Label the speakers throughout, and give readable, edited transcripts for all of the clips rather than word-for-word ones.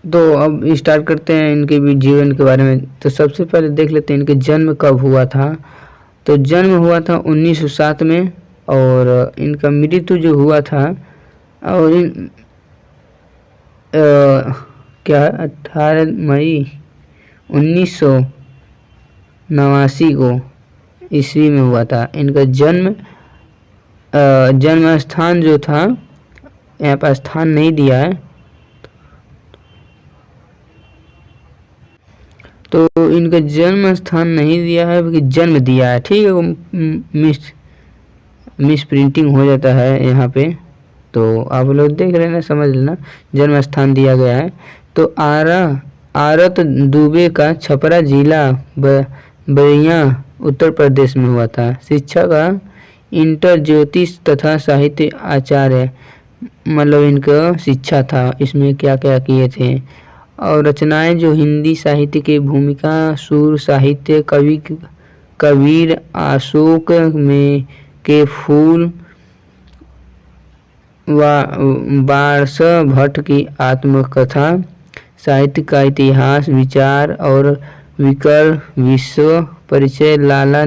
Speaker 1: तो अब स्टार्ट करते हैं इनके भी जीवन के बारे में। तो सबसे पहले देख लेते हैं इनके जन्म कब हुआ था। तो जन्म हुआ था 1907 में, और इनका मृत्यु जो हुआ था और क्या 18 मई 1989 को ईस्वी में हुआ था। इनका जन्म स्थान जो था, यहाँ पर स्थान नहीं दिया है, तो इनका जन्म स्थान नहीं दिया है बल्कि जन्म दिया है। ठीक है, वो मिस प्रिंटिंग हो जाता है यहाँ पे, तो आप लोग देख रहे हैं ना, समझ लेना। जन्म स्थान दिया गया है। तो आरत दुबे का छपरा जिला बलिया उत्तर प्रदेश में हुआ था। शिक्षा का इंटर ज्योतिष तथा साहित्य आचार्य, मतलब इनका शिक्षा था, इसमें क्या क्या किए थे। और रचनाएं जो हिंदी साहित्य की भूमिका, सूर साहित्य, कबीर, अशोक में के फूल, वारस भट्ट की आत्मकथा, साहित्य का इतिहास, विचार और विकर, विश्व परिचय, लाला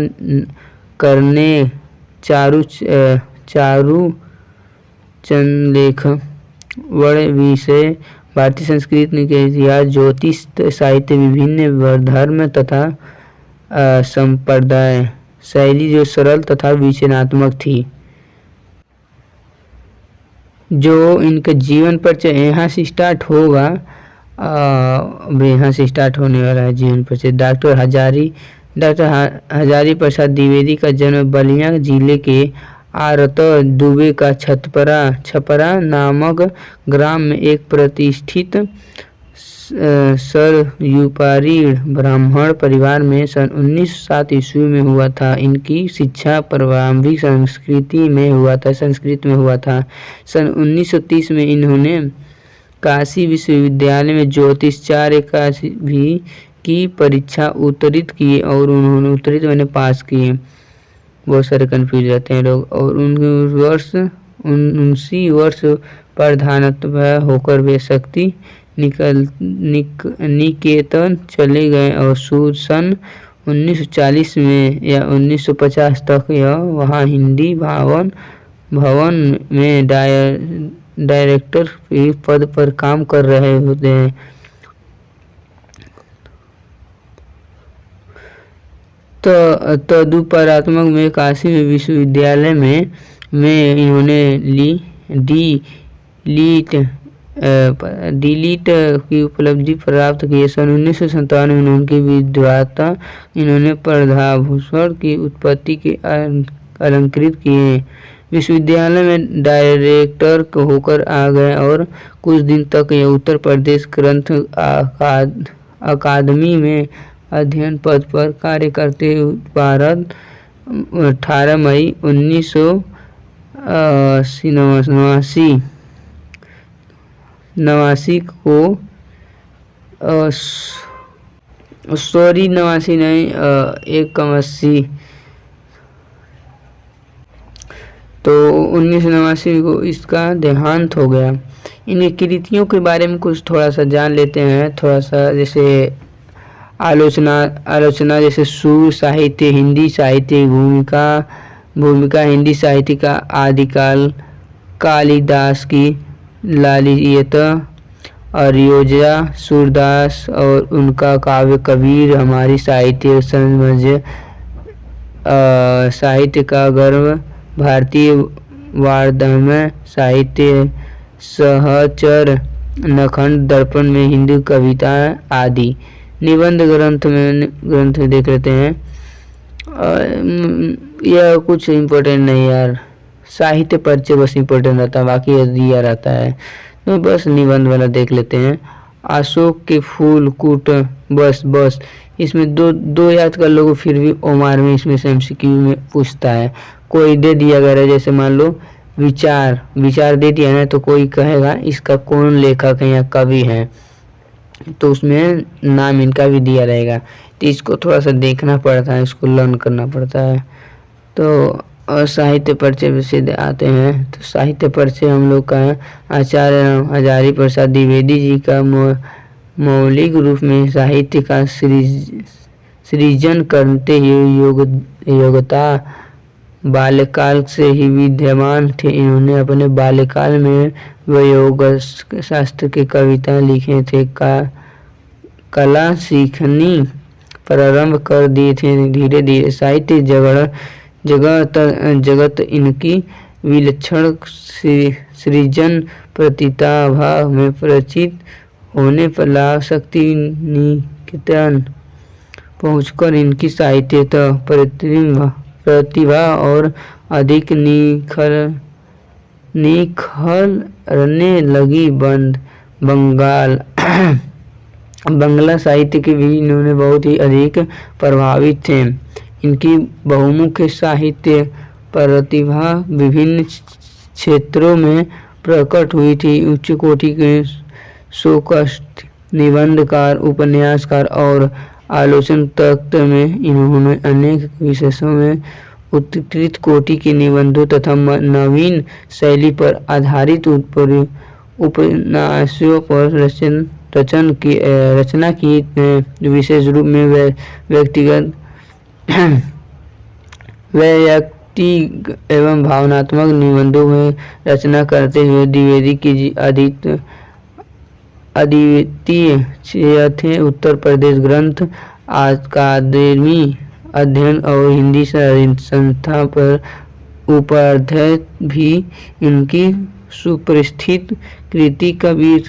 Speaker 1: करने, चारू चंद्रलेख, वर्ण विषय, भारतीय संस्कृति के इतिहास, ज्योतिष साहित्य, विभिन्न धर्म तथा संप्रदाय, शैली जो सरल तथा विचनात्मक थी। जो इनका जीवन परिचय यहाँ से स्टार्ट होगा, यहाँ से स्टार्ट होने वाला है जीवन परिचय। डॉक्टर हजारी प्रसाद द्विवेदी का जन्म बलिया जिले के आरत दुबे का छपरा नामक ग्राम में एक प्रतिष्ठित सरयुपारी ब्राह्मण परिवार में सन 1907 ईस्वी में हुआ था। इनकी शिक्षा प्रारंभिक संस्कृत में हुआ था। सन 1930 में इन्होंने काशी विश्वविद्यालय में ज्योतिषाचार्य भी की परीक्षा उत्तीर्ण की, और उन्होंने उत्तीर्ण मैंने पास किए। बहुत सारे कंफ्यूज रहते हैं लोग। और उसी वर्ष प्रधानत्व होकर वे शक्ति निकेतन चले गए, और सन 1940 में या 1950 तक यह वहाँ हिंदी भवन में डायरेक्टर के पद पर काम कर रहे होते हैं। तो तदुपरात्मक में काशी विश्वविद्यालय में इन्होंने डीलिट की उपलब्धि प्राप्त की। सन 1997 में उनकी विद्वता इन्होंने प्रधाभूषण की उत्पत्ति के अलंकृत किए। विश्वविद्यालय में डायरेक्टर होकर आ गए, और कुछ दिन तक यह उत्तर प्रदेश ग्रंथ अकादमी में अध्ययन पद पर कार्य करते। 18 मई 1989 को 81 तो 1989 को इसका देहांत हो गया। इन कृतियों के बारे में कुछ थोड़ा सा जान लेते हैं। थोड़ा सा जैसे आलोचना जैसे सूर साहित्य, हिंदी साहित्य भूमिका हिंदी साहित्य का आदिकाल, कालिदास की लालियत, अरियोजा, सूरदास और उनका काव्य, कबीर, हमारी साहित्य समझ, साहित्य का गर्व, भारतीय वाङ्मय साहित्य, सहचर, नखंड, दर्पण में हिंदी कविता आदि। निबंध ग्रंथ में देख लेते हैं। यह कुछ इम्पोर्टेंट नहीं यार, साहित्य परिचय बस इम्पोर्टेंट रहता है, बाकी यह दिया रहता है, तो बस निबंध वाला देख लेते हैं। अशोक के फूल कूट, बस इसमें दो याद कर लोगों, फिर भी ओमार में इसमें से एमसीक्यू में पूछता है। कोई दे दिया गया है, जैसे मान लो विचार दे दिया ना, तो कोई कहेगा इसका कौन लेखक है या कवि है, तो उसमें नाम इनका भी दिया रहेगा। तो इसको थोड़ा सा देखना पड़ता है, इसको लर्न करना पड़ता है। तो साहित्य परिचय से आते हैं। तो साहित्य परिचय हम लोग का है आचार्य हजारी प्रसाद द्विवेदी जी का मौलिक रूप में साहित्य का सृजन करते हुए योग्यता बाल्यकाल से ही विद्यमान थे। इन्होंने अपने बाल्यकाल में योग शास्त्र के कविता लिखे थे, कला सीखनी प्रारंभ कर दिए थे। धीरे धीरे साहित्य जगत इनकी विलक्षण सृजन प्रतिभा में परिचित होने पर ला शक्ति निकेतन पहुंचकर इनकी साहित्य प्रतिभा और अधिक निखरने लगी। बंगला साहित्य के भी इन्होंने बहुत ही अधिक प्रभावित थे। इनकी बहुमुखी साहित्य प्रतिभा विभिन्न क्षेत्रों में प्रकट हुई थी। उच्च कोटि के शोकस्ट निबंधकार, उपन्यासकार और आलोचना तत्व में इन्होंने अनेक विषयों में उत्कृष्ट कोटि के निबंधों तथा नवीन शैली पर आधारित उपन्यासों पर रचना की। विशेष रूप में व्यक्तिगत एवं भावनात्मक निबंधों में रचना करते हुए द्विवेदी की अद्वितीय थे। उत्तर प्रदेश ग्रंथ अकादमी अध्ययन और हिंदी संस्था पर उपाध्यक्ष भी इनकी सुप्रसिद्ध कृति कबीर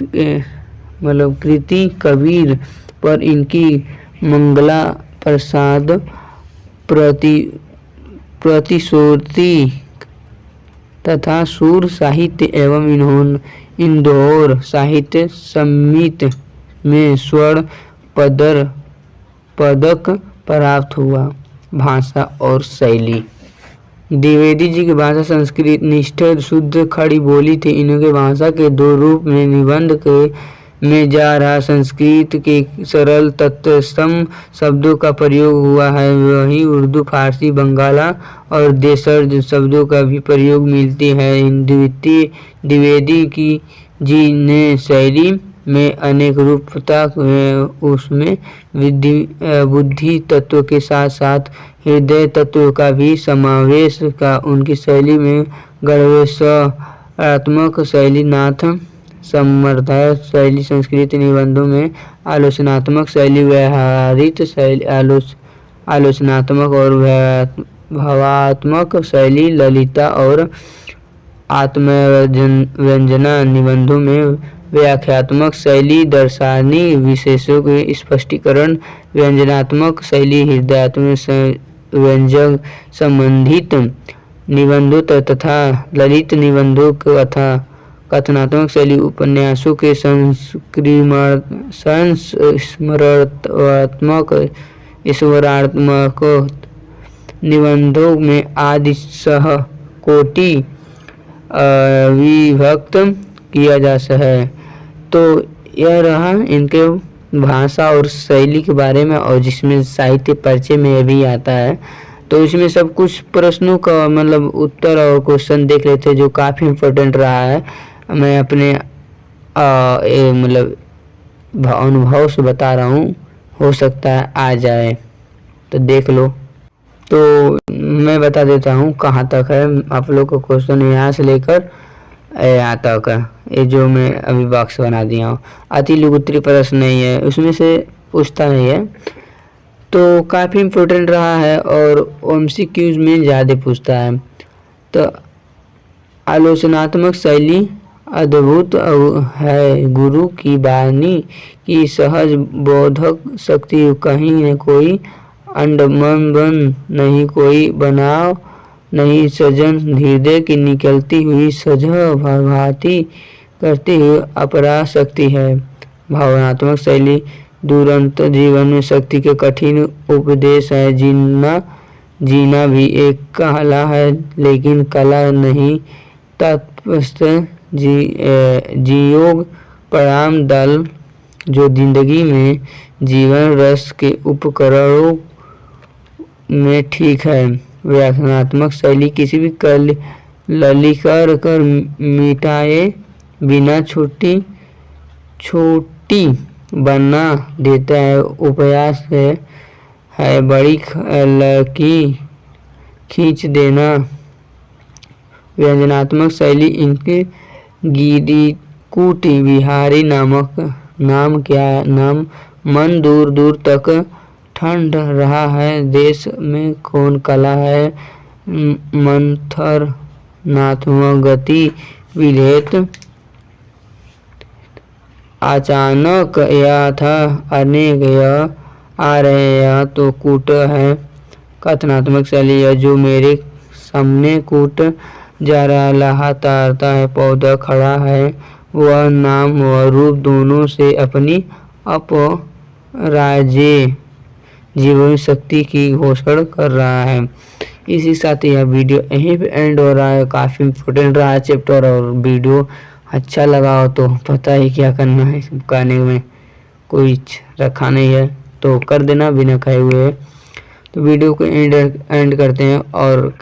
Speaker 1: पर इनकी मंगला प्रसाद प्रतिश्रुति तथा सुर साहित्य एवं इंदौर साहित्य समिति में स्वर्ण पदक प्राप्त हुआ। भाषा और शैली। द्विवेदी जी की भाषा संस्कृत निष्ठ शुद्ध खड़ी बोली थी। इनके भाषा के दो रूप में निबंध में जा रहा संस्कृत के सरल तत्सम शब्दों का प्रयोग हुआ है, वहीं उर्दू, फारसी, बंगाला और देशज शब्दों का भी प्रयोग मिलती है। द्विवेदी की जी ने शैली में अनेक रूपता उसमें बुद्धि तत्व के साथ साथ हृदय तत्व का भी समावेश का। उनकी शैली में गणवेशात्मक शैली, नाथ संप्रदाय शैली, संस्कृत निबंधों में आलोचनात्मक शैली, व्यवहारिक शैली, आलोचनात्मक और भावात्मक शैली, ललिता और आत्मव्यंजना निबंधों में व्याख्यात्मक शैली, दर्शनी विशेषों के स्पष्टीकरण, व्यंजनात्मक शैली, हृदयात्मक व्यंजक संबंधित निबंधों तथा ललित निबंधों तथा कथनात्मक शैली, उपन्यासों के ईश्वरात्मक निबंधों में आदि सह कोटि विभक्त किया जा है। तो यह रहा इनके भाषा और शैली के बारे में, और जिसमें साहित्य परिचय में भी आता है। तो इसमें सब कुछ प्रश्नों का मतलब उत्तर और क्वेश्चन देख लेते हैं, जो काफ़ी इम्पोर्टेंट रहा है। मैं अपने मतलब अनुभव से बता रहा हूँ, हो सकता है आ जाए तो देख लो। तो मैं बता देता हूँ कहाँ तक है। आप लोग को क्वेश्चन यहाँ से लेकर यहाँ तक है, ये जो मैं अभी बॉक्स बना दिया हूँ। अति लघुत्तरीय प्रश्न नहीं है, उसमें से पूछता नहीं है, तो काफ़ी इम्पोर्टेंट रहा है और एमसीक्यूज में ज़्यादा पूछता है। तो आलोचनात्मक शैली अद्भुत है, गुरु की वाणी की सहज बोधक शक्ति, कहीं न कोई अंडमन नहीं, कोई बनाव नहीं, सजन हृदय की निकलती हुई सजह भांति करती हुई अपरा शक्ति है। भावनात्मक शैली दुरंत जीवन में शक्ति के कठिन उपदेश है। जीना भी एक कला है, लेकिन कला नहीं तत्पस्त जीयोग प्राणाम दल, जो जिंदगी में जीवन रस के उपकरणों में ठीक है। व्याख्यात्मक शैली किसी भी ललिकर कर मिटाए बिना छोटी बनना देता है, उपयास है बड़ी लड़की खींच देना। व्यंजनात्मक शैली इनके गिरिकूट बिहारी नामक नाम क्या है? नाम मन दूर दूर तक ठंड रहा है, देश में कौन कला है? मंथर नाथुआ गति विलेत। अचानक यह था, अनेक यह आ रहे यह तो कूट है। कथनात्मक शैली है जो मेरे सामने कूट जा रहा, लहातारता है पौधा खड़ा है, वह नाम व रूप दोनों से अपनी अपराजे जीवन शक्ति की घोषणा कर रहा है। इसी साथ यह वीडियो यहीं पे एंड हो रहा है। काफ़ी इम्पोर्टेंट रहा है चैप्टर, और वीडियो अच्छा लगा हो तो पता ही क्या करना है, कहने में कोई रखा नहीं है तो कर देना बिना कहे हुए। तो वीडियो को एंड करते हैं और